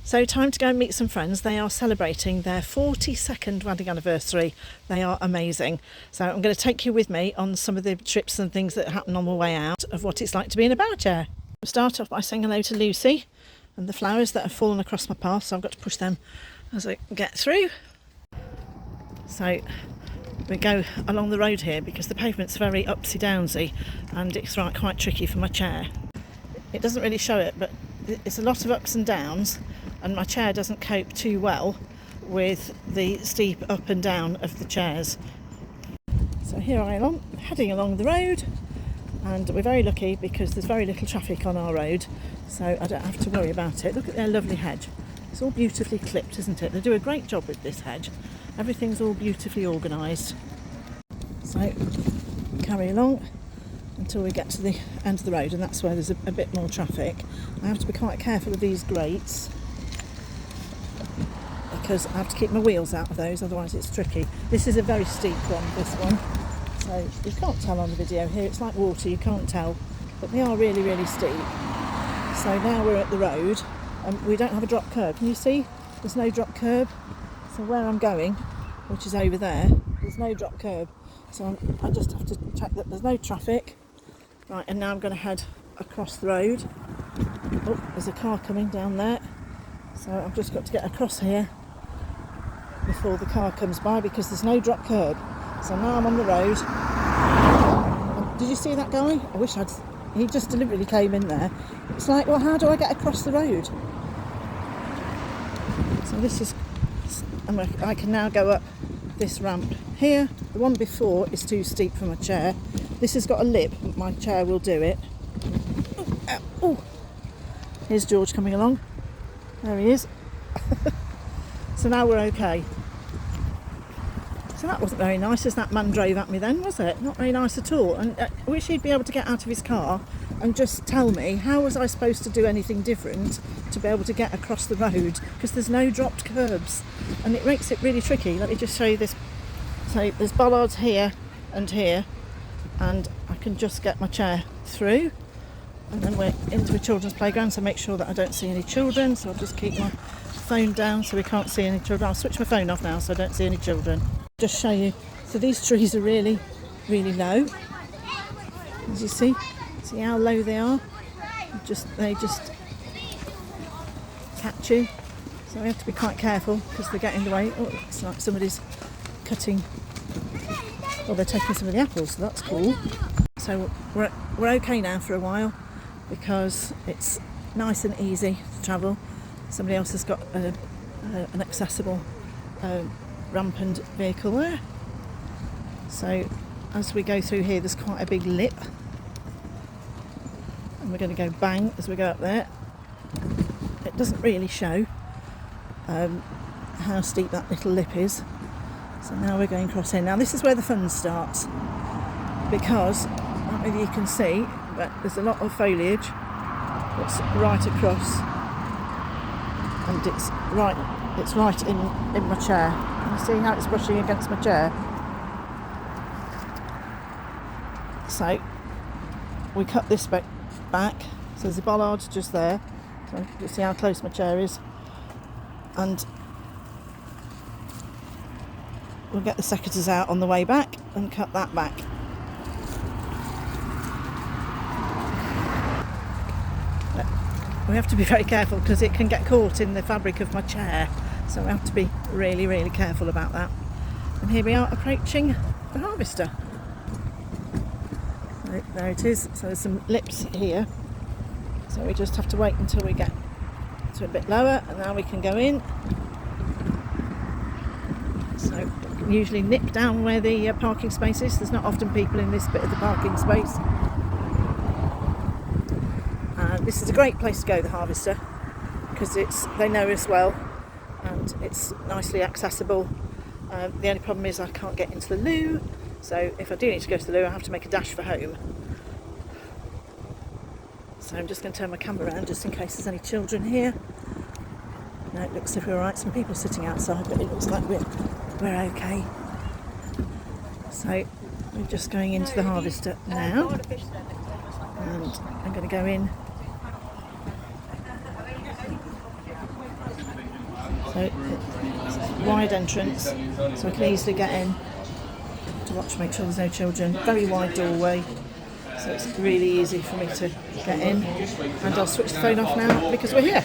So time to go and meet some friends. They are celebrating their 42nd wedding anniversary. They are amazing. So I'm going to take you with me on some of the trips and things that happen on the way out of what it's like to be in a Powerchair. I'll start off by saying hello to Lucy and the flowers that have fallen across my path, so I've got to push them as I get through. So we go along the road here because the pavement's very upsy downsy and it's quite tricky for my chair. It doesn't really show it, but it's a lot of ups and downs, and my chair doesn't cope too well with the steep up and down of the chairs. So here I am heading along the road, and we're very lucky because there's very little traffic on our road, so I don't have to worry about it. Look at their lovely hedge. It's all beautifully clipped, isn't it? They do a great job with this hedge. Everything's all beautifully organised. So carry along until we get to the end of the road, and that's where there's a bit more traffic. I have to be quite careful of these grates because I have to keep my wheels out of those, otherwise it's tricky. This is a very steep one, this one, so you can't tell on the video here, it's like water, you can't tell, but they are really, really steep. So now we're at the road, and we don't have a drop curb. Can you see? There's no drop curb. So where I'm going, which is over there, there's no drop curb. So I just have to check that there's no traffic. Right, and now I'm going to head across the road. Oh, there's a car coming down there. So I've just got to get across here before the car comes by because there's no drop curb. So now I'm on the road. And did you see that guy? I wish he just deliberately came in there. It's like, well, how do I get across the road? So this is, I can now go up this ramp here. The one before is too steep for my chair. This has got a lip, but my chair will do it. Oh, here's George coming along. There he is. So now we're okay. So that wasn't very nice as that man drove at me then, was it? Not very nice at all. And I wish he'd be able to get out of his car and just tell me how was I supposed to do anything different to be able to get across the road, because there's no dropped curbs and it makes it really tricky. Let me just show you this. So there's bollards here and here, and I can just get my chair through, and then we're into a children's playground, so make sure that I don't see any children. So I'll just keep my phone down so we can't see any children. I'll switch my phone off now so I don't see any children. Just show you. So these trees are really, really low. As you see how low they are. They just catch you. So we have to be quite careful because they get in the way. Oh, it's like somebody's cutting. Well, they're taking some of the apples, so that's cool. So we're okay now for a while because it's nice and easy to travel. Somebody else has got an accessible rampant vehicle there. So as we go through here, there's quite a big lip, and we're going to go bang as we go up there. It doesn't really show how steep that little lip is. So now we're going across here. Now this is where the fun starts, because I don't know if you can see, but there's a lot of foliage that's right across, and it's right in my chair. Can you see how it's brushing against my chair? So we cut this bit back, so there's a bollard just there, so you see how close my chair is, and we'll get the secateurs out on the way back and cut that back. We have to be very careful because it can get caught in the fabric of my chair, so we have to be really, really careful about that. And here we are approaching the harvester. There it is. So there's some lips here, so we just have to wait until we get to a bit lower, and now we can go in. So we can usually nip down where the parking space is. There's not often people in this bit of the parking space. This is a great place to go, the harvester, because they know us well and it's nicely accessible. The only problem is I can't get into the loo, so if I do need to go to the loo I have to make a dash for home. So I'm just going to turn my camera around just in case there's any children here. No, it looks as if we're alright. Some people sitting outside, but it looks like we're okay. So we're just going into the harvester now, and I'm going to go in So wide entrance, so I can easily get in to watch, make sure there's no children. Very wide doorway, so it's really easy for me to get in. And I'll switch the phone off now because we're here.